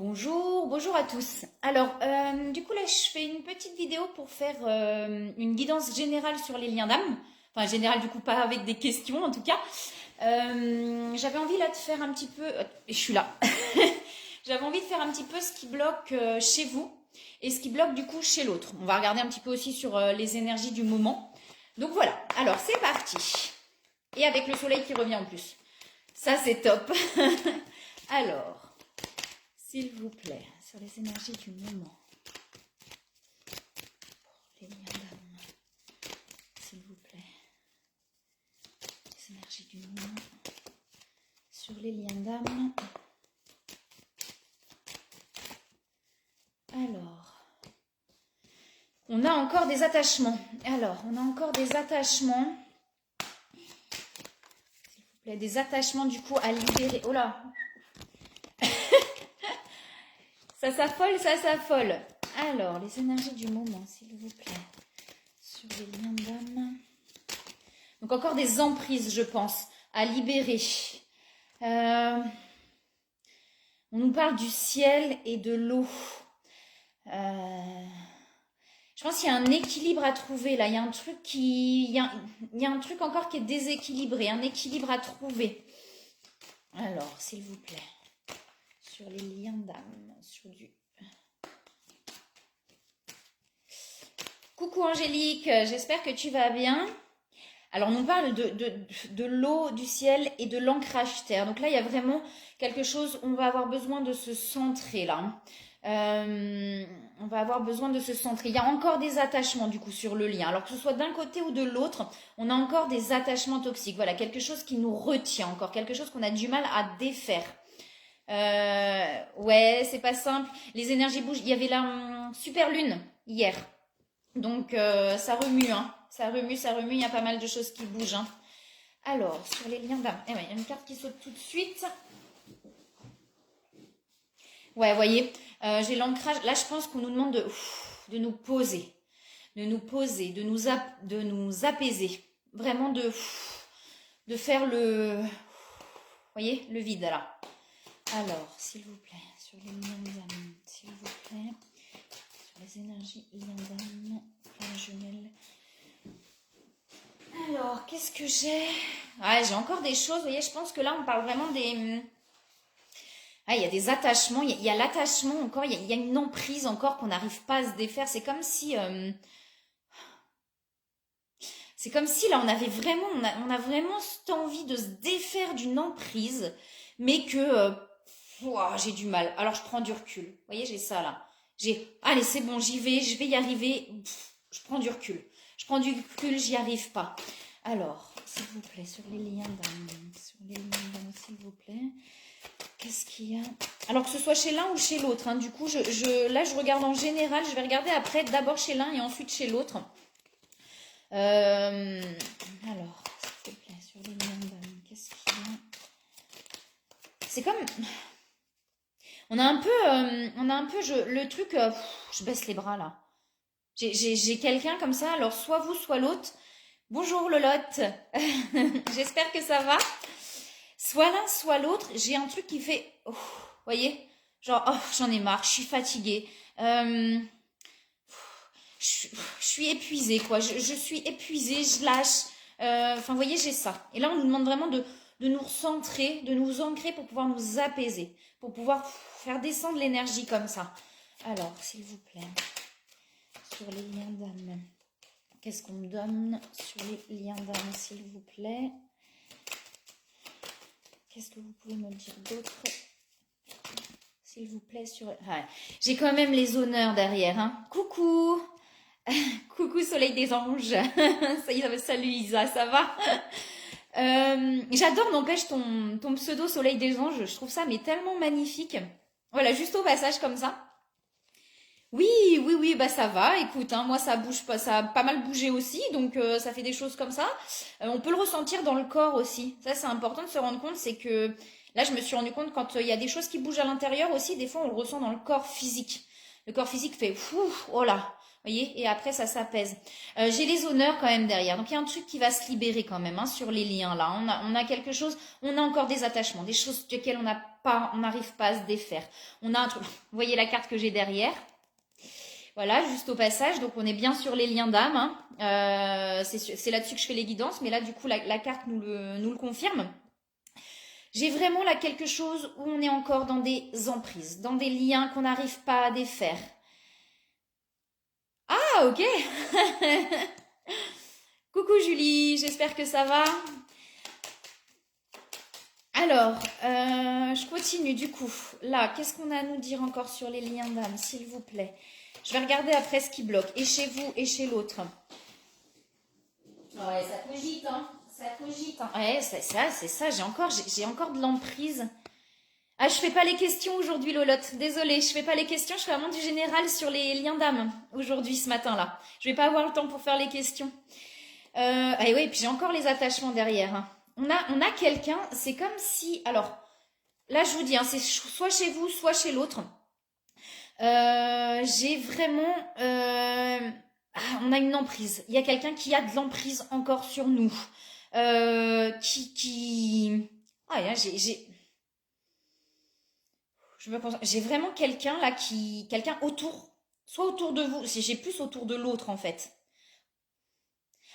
Bonjour, bonjour à tous. Alors, du coup là, je fais une petite vidéo pour faire une guidance générale sur les liens d'âme. Enfin, générale du coup, pas avec des questions en tout cas. J'avais envie là de faire un petit peu... je suis là. J'avais envie de faire un petit peu ce qui bloque chez vous et ce qui bloque du coup chez l'autre. On va regarder un petit peu aussi sur les énergies du moment. Donc voilà, alors c'est parti. Et avec le soleil qui revient en plus. Ça c'est top. Alors... S'il vous plaît, sur les énergies du moment, pour les liens d'âme, s'il vous plaît, les énergies du moment, sur les liens d'âme. Alors, on a encore des attachements. S'il vous plaît, des attachements du coup à libérer. Oh là, ça s'affole. Alors, les énergies du moment, s'il vous plaît, sur les liens d'âme. Donc encore des emprises, je pense, à libérer. On nous parle du ciel et de l'eau. Je pense qu'il y a un équilibre à trouver là. Il y a un truc il y a un truc encore qui est déséquilibré, un équilibre à trouver. Alors, s'il vous plaît, sur les liens d'âme, sur du... Coucou Angélique, j'espère que tu vas bien. Alors, on nous parle de l'eau, du ciel et de l'ancrage terre. Donc là, il y a vraiment quelque chose, on va avoir besoin de se centrer là. On va avoir besoin de se centrer. Il y a encore des attachements du coup sur le lien. Alors que ce soit d'un côté ou de l'autre, on a encore des attachements toxiques. Voilà, quelque chose qui nous retient encore, quelque chose qu'on a du mal à défaire. Ouais, c'est pas simple. Les énergies bougent. Il y avait la super lune hier. Donc ça remue, hein. Ça remue. Il y a pas mal de choses qui bougent. Hein. Alors, sur les liens d'âme. Eh ben, il y a une carte qui saute tout de suite. Ouais, vous voyez, j'ai l'ancrage. Là, je pense qu'on nous demande de nous poser. De nous apaiser. Vraiment de faire le... Vous voyez, le vide, là. Alors, s'il vous plaît, sur les liens d'âme, s'il vous plaît, sur les énergies liens d'âme, flamme jumelle. Alors, qu'est-ce que j'ai? Ouais, j'ai encore des choses, vous voyez, je pense que là, on parle vraiment des... Ah, il y a des attachements, il y a l'attachement encore, il y a une emprise encore qu'on n'arrive pas à se défaire. C'est comme si là, on a vraiment cette envie de se défaire d'une emprise, mais que ouah, j'ai du mal. Alors je prends du recul. Vous voyez, j'ai ça là. Allez, c'est bon, je vais y arriver. Je prends du recul. J'y arrive pas. Alors, s'il vous plaît, sur les liens d'âme, s'il vous plaît. Qu'est-ce qu'il y a? Alors que ce soit chez l'un ou chez l'autre. Hein. Du coup, là, je regarde en général. Je vais regarder après, d'abord chez l'un et ensuite chez l'autre. Alors, s'il te plaît, sur les liens d'âme, qu'est-ce qu'il y a? C'est comme... On a un peu le truc... je baisse les bras, là. J'ai quelqu'un comme ça. Alors, soit vous, soit l'autre. Bonjour, Lolotte. J'espère que ça va. Soit l'un, soit l'autre, j'ai un truc qui fait... Vous voyez? Genre, j'en ai marre, je suis fatiguée. Je suis épuisée, quoi. Je suis épuisée, je lâche. Enfin, vous voyez, j'ai ça. Et là, on nous demande vraiment de nous recentrer, de nous ancrer pour pouvoir nous apaiser, pour pouvoir faire descendre l'énergie comme ça. Alors, s'il vous plaît, sur les liens d'âme, qu'est-ce qu'on me donne sur les liens d'âme, s'il vous plaît? Qu'est-ce que vous pouvez me dire d'autre? S'il vous plaît, sur... Ouais. J'ai quand même les honneurs derrière. Hein. Coucou. Coucou Soleil des Anges. Salut Isa, ça va? J'adore, n'empêche, ton pseudo Soleil des Anges. Je trouve ça mais tellement magnifique. Voilà, juste au passage comme ça. Oui, bah ça va. Écoute, hein, moi ça bouge pas, ça a pas mal bougé aussi, donc ça fait des choses comme ça. On peut le ressentir dans le corps aussi. Ça c'est important de se rendre compte, c'est que là je me suis rendu compte quand il y a des choses qui bougent à l'intérieur aussi, des fois on le ressent dans le corps physique. Le corps physique fait oh là, voyez, et après ça s'apaise. J'ai les honneurs quand même derrière. Donc il y a un truc qui va se libérer quand même, hein, sur les liens là. On a quelque chose, on a encore des attachements, des choses desquelles on n'arrive pas à se défaire. On a un truc. Vous voyez la carte que j'ai derrière. Voilà, juste au passage, donc on est bien sur les liens d'âme, hein. C'est là-dessus que je fais les guidances, mais là du coup la carte nous le confirme. J'ai vraiment là quelque chose où on est encore dans des emprises, dans des liens qu'on n'arrive pas à défaire. Ah, ok. Coucou Julie, j'espère que ça va. Alors, je continue du coup. Là, qu'est-ce qu'on a à nous dire encore sur les liens d'âme, s'il vous plaît? Je vais regarder après ce qui bloque, et chez vous et chez l'autre. Ouais, ça cogite, hein. Ça cogite, hein. Ouais, c'est ça. J'ai encore de l'emprise. Ah, je fais pas les questions aujourd'hui, Lolotte. Désolée, je fais pas les questions. Je fais vraiment du général sur les liens d'âme aujourd'hui, ce matin-là. Je vais pas avoir le temps pour faire les questions. Ah oui, puis j'ai encore les attachements derrière, hein. On a quelqu'un, c'est comme si... Alors, là, je vous dis, hein, c'est soit chez vous, soit chez l'autre. J'ai vraiment... on a une emprise. Il y a quelqu'un qui a de l'emprise encore sur nous. Ah, j'ai vraiment quelqu'un là quelqu'un autour, soit autour de vous, j'ai plus autour de l'autre en fait.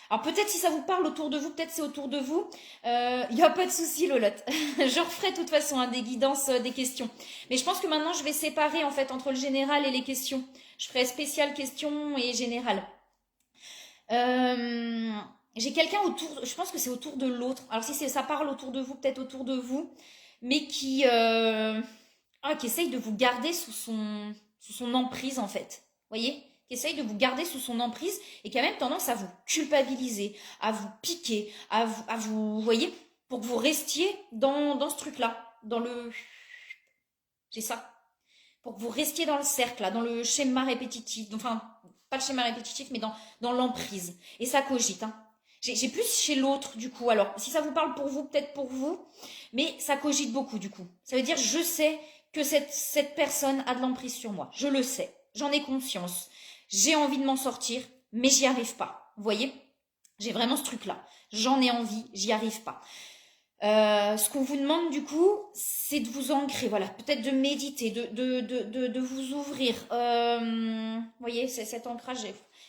Alors peut-être si ça vous parle autour de vous, peut-être c'est autour de vous. Il n'y a pas de souci, Lolotte. Je referai de toute façon, hein, des guidances, des questions. Mais je pense que maintenant je vais séparer en fait entre le général et les questions. Je ferai spécial questions et général. J'ai quelqu'un autour, je pense que c'est autour de l'autre. Alors si ça parle autour de vous, peut-être autour de vous, mais qui essaye de vous garder sous son emprise en fait. Vous voyez, qui essaye de vous garder sous son emprise et qui a même tendance à vous culpabiliser, à vous piquer, vous voyez, pour que vous restiez dans ce truc-là, j'ai ça, pour que vous restiez dans le cercle, là, dans le schéma répétitif, enfin, pas le schéma répétitif, mais dans l'emprise. Et ça cogite, hein. J'ai plus chez l'autre, du coup. Alors, si ça vous parle pour vous, peut-être pour vous, mais ça cogite beaucoup, du coup. Ça veut dire, je sais que cette personne a de l'emprise sur moi. Je le sais. J'en ai conscience. J'ai envie de m'en sortir, mais j'y arrive pas. Vous voyez? J'ai vraiment ce truc-là. J'en ai envie, j'y arrive pas. Ce qu'on vous demande du coup, c'est de vous ancrer, voilà, peut-être de méditer, de vous ouvrir. Vous voyez, c'est cet ancrage.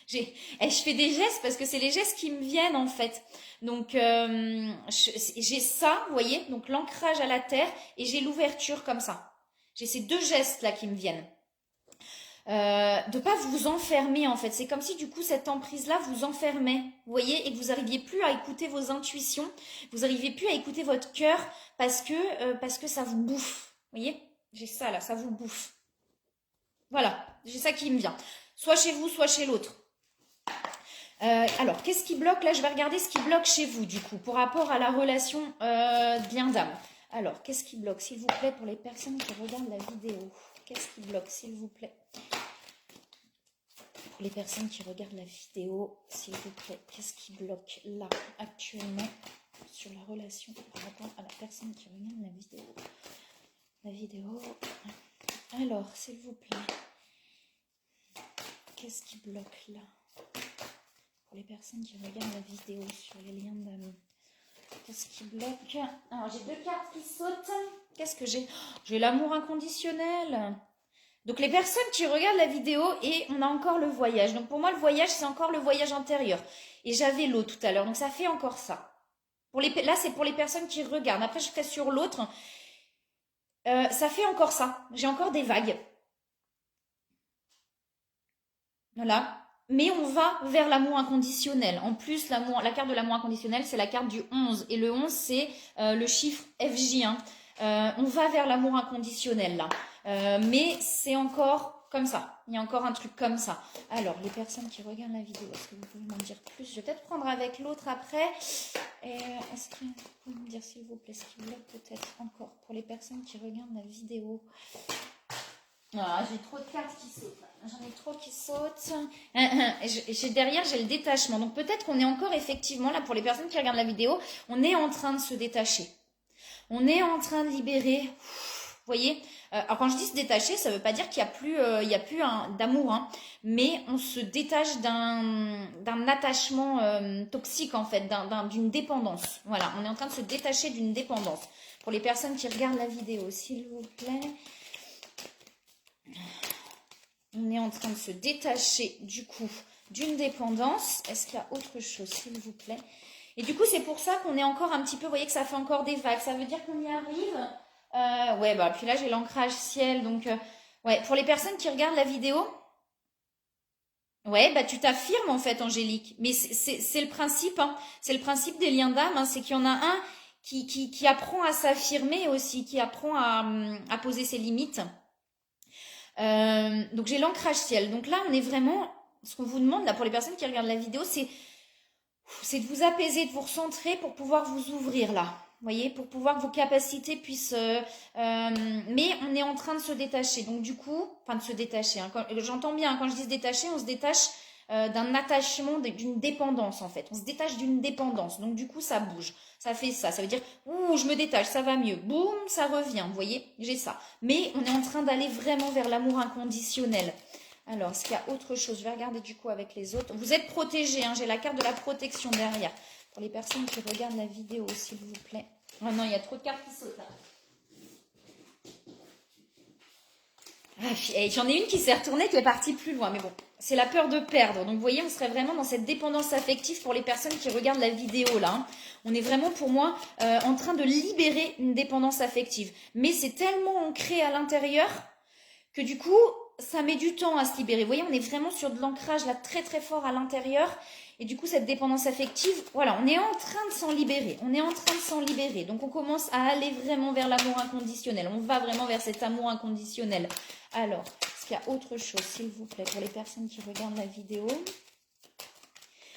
Je fais des gestes parce que c'est les gestes qui me viennent en fait. Donc j'ai ça, vous voyez, donc l'ancrage à la terre et j'ai l'ouverture comme ça. J'ai ces deux gestes là qui me viennent. De pas vous enfermer en fait. C'est comme si du coup cette emprise-là vous enfermait, vous voyez, et que vous n'arriviez plus à écouter vos intuitions, vous n'arriviez plus à écouter votre cœur parce que ça vous bouffe, vous voyez. J'ai ça là, ça vous bouffe. Voilà, j'ai ça qui me vient. Soit chez vous, soit chez l'autre. Alors, qu'est-ce qui bloque? Là, je vais regarder ce qui bloque chez vous, du coup, pour rapport à la relation de lien d'âme. Alors, qu'est-ce qui bloque, s'il vous plaît, pour les personnes qui regardent la vidéo? Qu'est-ce qui bloque, s'il vous plaît? Pour les personnes qui regardent la vidéo, s'il vous plaît, qu'est-ce qui bloque là, actuellement, sur la relation par rapport à la personne qui regarde la vidéo? La vidéo. Alors, s'il vous plaît, qu'est-ce qui bloque là? Pour les personnes qui regardent la vidéo sur les liens d'âme. Qu'est-ce qui bloque? Alors, j'ai deux cartes qui sautent. Qu'est-ce que j'ai? J'ai l'amour inconditionnel. Donc, les personnes qui regardent la vidéo et on a encore le voyage. Donc, pour moi, le voyage, c'est encore le voyage intérieur. Et j'avais l'eau tout à l'heure. Donc, ça fait encore ça. Là, c'est pour les personnes qui regardent. Après, je ferai sur l'autre. Ça fait encore ça. J'ai encore des vagues. Voilà. Mais on va vers l'amour inconditionnel. En plus, la carte de l'amour inconditionnel, c'est la carte du 11. Et le 11, c'est le chiffre FJ1. On va vers l'amour inconditionnel, là. Mais c'est encore comme ça. Il y a encore un truc comme ça. Alors, les personnes qui regardent la vidéo, est-ce que vous pouvez m'en dire plus? Je vais peut-être prendre avec l'autre après. Est-ce que vous pouvez me dire, s'il vous plaît, ce qui bloque peut-être encore pour les personnes qui regardent la vidéo? Ah, j'ai trop de cartes qui sautent. J'en ai trop qui sautent. Derrière, j'ai le détachement. Donc peut-être qu'on est encore effectivement, là pour les personnes qui regardent la vidéo, on est en train de se détacher. On est en train de libérer voyez. Alors quand je dis se détacher, ça veut pas dire qu'il y a plus d'amour, hein, mais on se détache d'un attachement toxique en fait, d'une dépendance. Voilà, on est en train de se détacher d'une dépendance. Pour les personnes qui regardent la vidéo, s'il vous plaît, on est en train de se détacher du coup d'une dépendance. Est-ce qu'il y a autre chose, s'il vous plaît? Et du coup, c'est pour ça qu'on est encore un petit peu, vous voyez que ça fait encore des vagues. Ça veut dire qu'on y arrive. Ouais, bah, puis là, j'ai l'ancrage ciel. Donc, ouais, pour les personnes qui regardent la vidéo, ouais, bah, tu t'affirmes en fait, Angélique. Mais c'est le principe, hein. C'est le principe des liens d'âme, hein. C'est qu'il y en a un qui apprend à s'affirmer aussi, qui apprend à poser ses limites. Donc, j'ai l'ancrage ciel. Donc là, on est vraiment, ce qu'on vous demande là pour les personnes qui regardent la vidéo, c'est de vous apaiser, de vous recentrer pour pouvoir vous ouvrir là. Vous voyez, pour pouvoir que vos capacités puissent... mais on est en train de se détacher. Donc du coup, enfin de se détacher. Hein, j'entends bien, hein, quand je dis se détacher, on se détache d'un attachement, d'une dépendance en fait. On se détache d'une dépendance. Donc du coup, ça bouge. Ça fait ça. Ça veut dire, ouh, je me détache, ça va mieux. Boum, ça revient. Vous voyez, j'ai ça. Mais on est en train d'aller vraiment vers l'amour inconditionnel. Alors, est-ce qu'il y a autre chose? Je vais regarder du coup avec les autres. Vous êtes protégés, hein, j'ai la carte de la protection derrière. Pour les personnes qui regardent la vidéo, s'il vous plaît. Oh non, il y a trop de cartes qui sautent là. Ah, j'en ai une qui s'est retournée, qui est partie plus loin. Mais bon, c'est la peur de perdre. Donc, vous voyez, on serait vraiment dans cette dépendance affective pour les personnes qui regardent la vidéo là. Hein. On est vraiment, pour moi, en train de libérer une dépendance affective. Mais c'est tellement ancré à l'intérieur que du coup... ça met du temps à se libérer. Vous voyez, on est vraiment sur de l'ancrage là très très fort à l'intérieur. Et du coup, cette dépendance affective, voilà, on est en train de s'en libérer. On est en train de s'en libérer. Donc, on commence à aller vraiment vers l'amour inconditionnel. On va vraiment vers cet amour inconditionnel. Alors, est-ce qu'il y a autre chose, s'il vous plaît, pour les personnes qui regardent la vidéo?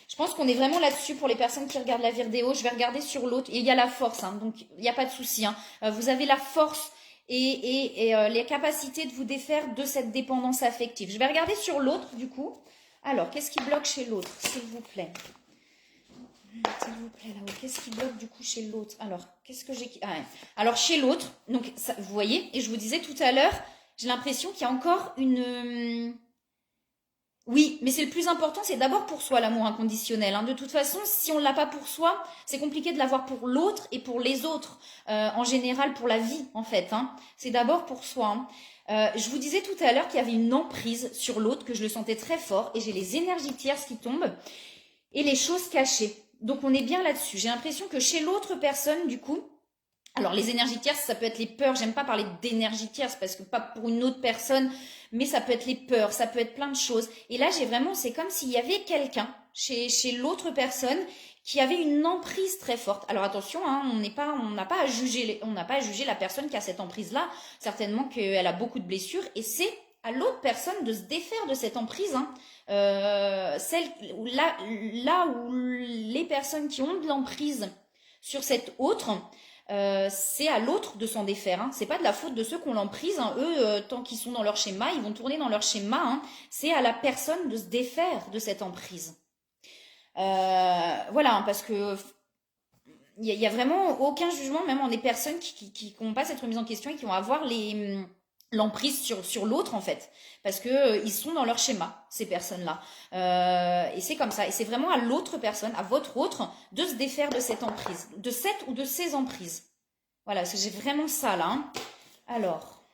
Je pense qu'on est vraiment là-dessus pour les personnes qui regardent la vidéo. Je vais regarder sur l'autre. Et il y a la force, hein, donc il n'y a pas de souci. Hein. Vous avez la force et les capacités de vous défaire de cette dépendance affective. Je vais regarder sur l'autre, du coup. Alors, qu'est-ce qui bloque chez l'autre, s'il vous plaît? S'il vous plaît, là-haut. Qu'est-ce qui bloque, du coup, chez l'autre? Alors, qu'est-ce que j'ai... Ah, ouais. Alors, chez l'autre, donc, ça, vous voyez, et je vous disais tout à l'heure, j'ai l'impression qu'il y a encore une... Oui, mais c'est le plus important, c'est d'abord pour soi l'amour inconditionnel. Hein. De toute façon, si on ne l'a pas pour soi, c'est compliqué de l'avoir pour l'autre et pour les autres. En général, pour la vie, en fait. Hein. C'est d'abord pour soi. Hein. Je vous disais tout à l'heure qu'il y avait une emprise sur l'autre, que je le sentais très fort, et j'ai les énergies tierces qui tombent et les choses cachées. Donc on est bien là-dessus. J'ai l'impression que chez l'autre personne, du coup, alors les énergies tierces, ça peut être les peurs. J'aime pas parler d'énergie tierce parce que pas pour une autre personne, mais ça peut être les peurs, ça peut être plein de choses. Et là, j'ai vraiment, c'est comme s'il y avait quelqu'un chez l'autre personne qui avait une emprise très forte. Alors attention, hein, on n'a pas à juger la personne qui a cette emprise-là. Certainement qu'elle a beaucoup de blessures et c'est à l'autre personne de se défaire de cette emprise. Hein. Là où les personnes qui ont de l'emprise sur cette autre, c'est à l'autre de s'en défaire. Hein. C'est pas de la faute de ceux qui ont l'emprise. Hein. Eux, tant qu'ils sont dans leur schéma, ils vont tourner dans leur schéma. Hein. C'est à la personne de se défaire de cette emprise. Voilà, hein, parce que il y a vraiment aucun jugement, même en des personnes qui n'ont pas cette remise en question et qui vont avoir l'emprise sur l'autre en fait, parce que ils sont dans leur schéma, ces personnes-là. Et c'est comme ça. Et c'est vraiment à l'autre personne, à votre autre, de se défaire de cette emprise, de cette ou de ces emprises. Voilà, parce que j'ai vraiment ça là. Hein. Alors,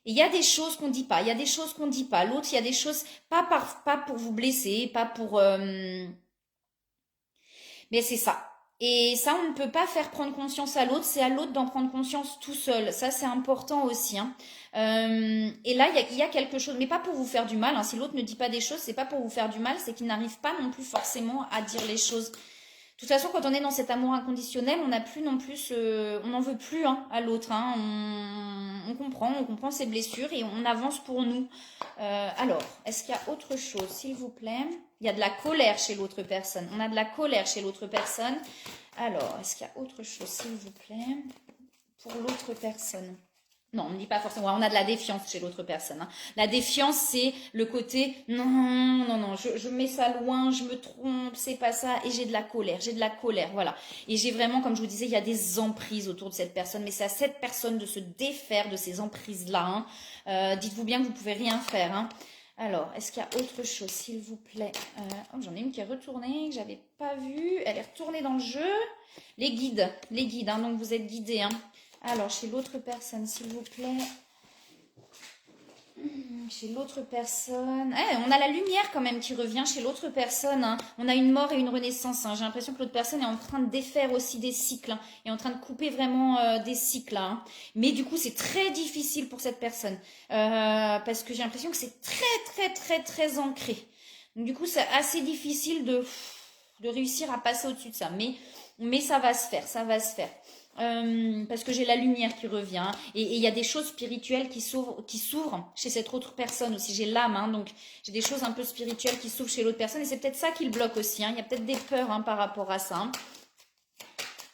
il y a des choses qu'on dit pas, il y a des choses qu'on dit pas. L'autre, il y a des choses pas pour vous blesser, pas pour. Mais c'est ça. Et ça, on ne peut pas faire prendre conscience à l'autre, c'est à l'autre d'en prendre conscience tout seul. Ça, c'est important aussi. Hein. Et là, il y a quelque chose, mais pas pour vous faire du mal. Hein. Si l'autre ne dit pas des choses, c'est pas pour vous faire du mal, c'est qu'il n'arrive pas non plus forcément à dire les choses. De toute façon, quand on est dans cet amour inconditionnel, on n'a plus non plus, on n'en veut plus hein, à l'autre. Hein. On comprend ses blessures et on avance pour nous. Alors, est-ce qu'il y a autre chose, s'il vous plaît? Il y a de la colère chez l'autre personne. On a de la colère chez l'autre personne. Alors, est-ce qu'il y a autre chose, s'il vous plaît, pour l'autre personne? Non, on ne dit pas forcément. Ouais, on a de la défiance chez l'autre personne, hein. La défiance, c'est le côté non, non, non, je mets ça loin, je me trompe, c'est pas ça. Et j'ai de la colère, voilà. Et j'ai vraiment, comme je vous disais, il y a des emprises autour de cette personne. Mais c'est à cette personne de se défaire de ces emprises-là, hein. Dites-vous bien que vous pouvez rien faire, hein. Alors, est-ce qu'il y a autre chose, s'il vous plaît? Oh, j'en ai une qui est retournée, que j'avais pas vue. Elle est retournée dans le jeu. Les guides, hein, donc vous êtes guidés, hein. Alors, chez l'autre personne, s'il vous plaît. Chez l'autre personne. On a la lumière quand même qui revient chez l'autre personne, hein. On a une mort et une renaissance, hein. J'ai l'impression que l'autre personne est en train de défaire aussi des cycles, hein, est en train de couper vraiment des cycles, hein. Mais du coup, c'est très difficile pour cette personne. Parce que j'ai l'impression que c'est très ancré. Donc du coup, c'est assez difficile de réussir à passer au-dessus de ça. Mais ça va se faire, ça va se faire. Parce que j'ai la lumière qui revient et il y a des choses spirituelles qui s'ouvrent chez cette autre personne aussi. J'ai l'âme, hein, donc j'ai des choses un peu spirituelles qui s'ouvrent chez l'autre personne et c'est peut-être ça qui le bloque aussi, hein. Il y a peut-être des peurs, hein, par rapport à ça, hein.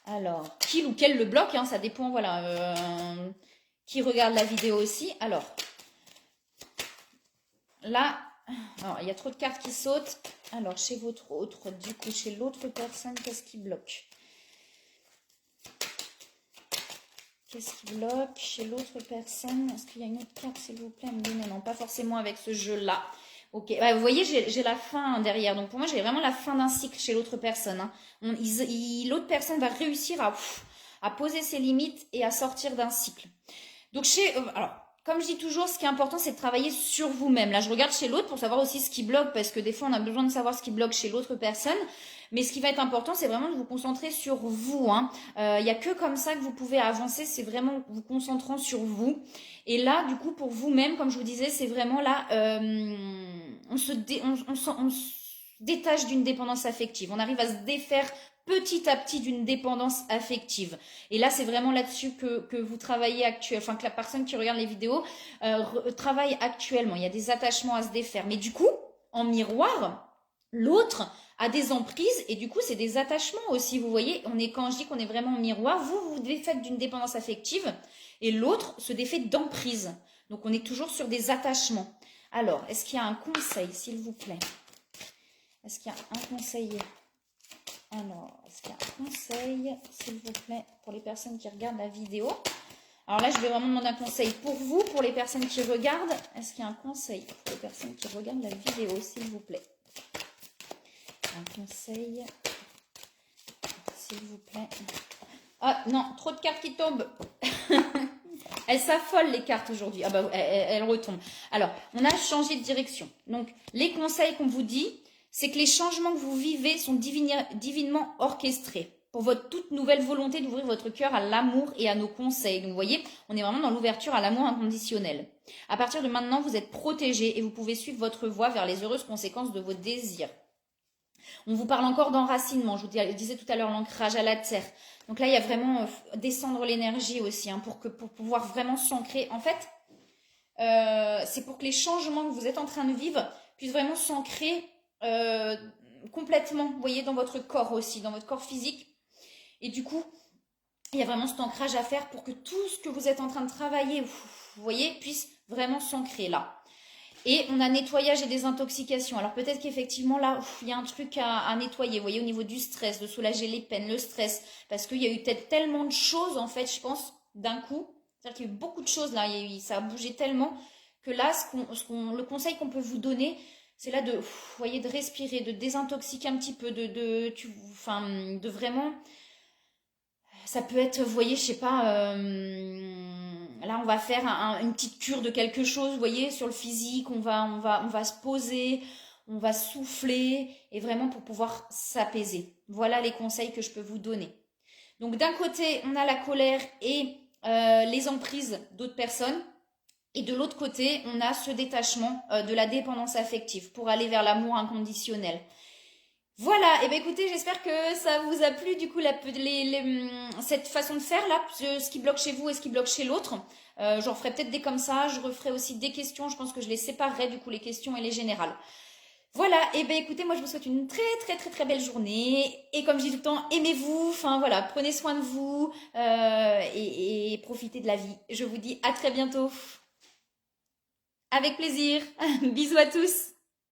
Alors, qui ou quel le bloque, hein, ça dépend, voilà, qui regarde la vidéo aussi. Alors, là, il y a trop de cartes qui sautent. Alors, chez votre autre, du coup, chez l'autre personne, qu'est-ce qui bloque? Qu'est-ce qui bloque chez l'autre personne? Est-ce qu'il y a une autre carte, s'il vous plaît? Non, pas forcément avec ce jeu-là. Ok, vous voyez, j'ai la fin derrière. Donc pour moi, j'ai vraiment la fin d'un cycle chez l'autre personne, hein. L'autre personne va réussir à poser ses limites et à sortir d'un cycle. Donc alors, comme je dis toujours, ce qui est important, c'est de travailler sur vous-même. Là, je regarde chez l'autre pour savoir aussi ce qui bloque, parce que des fois, on a besoin de savoir ce qui bloque chez l'autre personne. Mais ce qui va être important, c'est vraiment de vous concentrer sur vous, hein. Il n'y a que comme ça que vous pouvez avancer, c'est vraiment vous concentrant sur vous. Et là, du coup, pour vous-même, comme je vous disais, c'est vraiment là, on se détache d'une dépendance affective. On arrive à se défaire petit à petit d'une dépendance affective. Et là, c'est vraiment là-dessus que vous travaillez actuellement, enfin que la personne qui regarde les vidéos travaille actuellement. Il y a des attachements à se défaire. Mais du coup, en miroir, l'autre a des emprises et du coup, c'est des attachements aussi. Vous voyez, quand je dis qu'on est vraiment en miroir, vous défaites d'une dépendance affective et l'autre se défait d'emprise. Donc, on est toujours sur des attachements. Alors, est-ce qu'il y a un conseil, s'il vous plaît? Est-ce qu'il y a un conseil? Alors, est-ce qu'il y a un conseil, s'il vous plaît, pour les personnes qui regardent la vidéo? Alors là, je vais vraiment demander un conseil pour vous, pour les personnes qui regardent. Est-ce qu'il y a un conseil pour les personnes qui regardent la vidéo, s'il vous plaît? Un conseil, s'il vous plaît. Ah non, trop de cartes qui tombent. Elles s'affolent, les cartes, aujourd'hui. Ah bah, elles retombent. Alors, on a changé de direction. Donc, les conseils qu'on vous dit, c'est que les changements que vous vivez sont divinement orchestrés pour votre toute nouvelle volonté d'ouvrir votre cœur à l'amour et à nos conseils. Donc, vous voyez, on est vraiment dans l'ouverture à l'amour inconditionnel. À partir de maintenant, vous êtes protégés et vous pouvez suivre votre voie vers les heureuses conséquences de vos désirs. On vous parle encore d'enracinement. Je vous disais tout à l'heure l'ancrage à la terre. Donc là, il y a vraiment descendre l'énergie aussi, hein, pour pouvoir vraiment s'ancrer. En fait, c'est pour que les changements que vous êtes en train de vivre puissent vraiment s'ancrer complètement, vous voyez, dans votre corps aussi, dans votre corps physique. Et du coup, il y a vraiment cet ancrage à faire pour que tout ce que vous êtes en train de travailler, vous voyez, puisse vraiment s'ancrer là. Et on a nettoyage et désintoxication. Alors peut-être qu'effectivement là, il y a un truc à nettoyer, vous voyez, au niveau du stress, de soulager les peines, le stress. Parce qu'il y a eu peut-être tellement de choses, en fait, je pense, d'un coup. C'est-à-dire qu'il y a eu beaucoup de choses là, ça a bougé tellement que là, le conseil qu'on peut vous donner, c'est là de, vous voyez, de respirer, de désintoxiquer un petit peu, de vraiment... Ça peut être, vous voyez, je sais pas, là on va faire une petite cure de quelque chose, vous voyez, sur le physique, on va se poser, on va souffler, et vraiment pour pouvoir s'apaiser. Voilà les conseils que je peux vous donner. Donc d'un côté, on a la colère et les emprises d'autres personnes, et de l'autre côté, on a ce détachement de la dépendance affective pour aller vers l'amour inconditionnel. Voilà, et bien écoutez, j'espère que ça vous a plu du coup cette façon de faire là, ce qui bloque chez vous et ce qui bloque chez l'autre. J'en ferai peut-être des comme ça, je referai aussi des questions, je pense que je les séparerai du coup les questions et les générales. Voilà, et ben écoutez, moi je vous souhaite une très très très très belle journée. Et comme je dis tout le temps, aimez-vous, enfin voilà, prenez soin de vous et profitez de la vie. Je vous dis à très bientôt. Avec plaisir. Bisous à tous.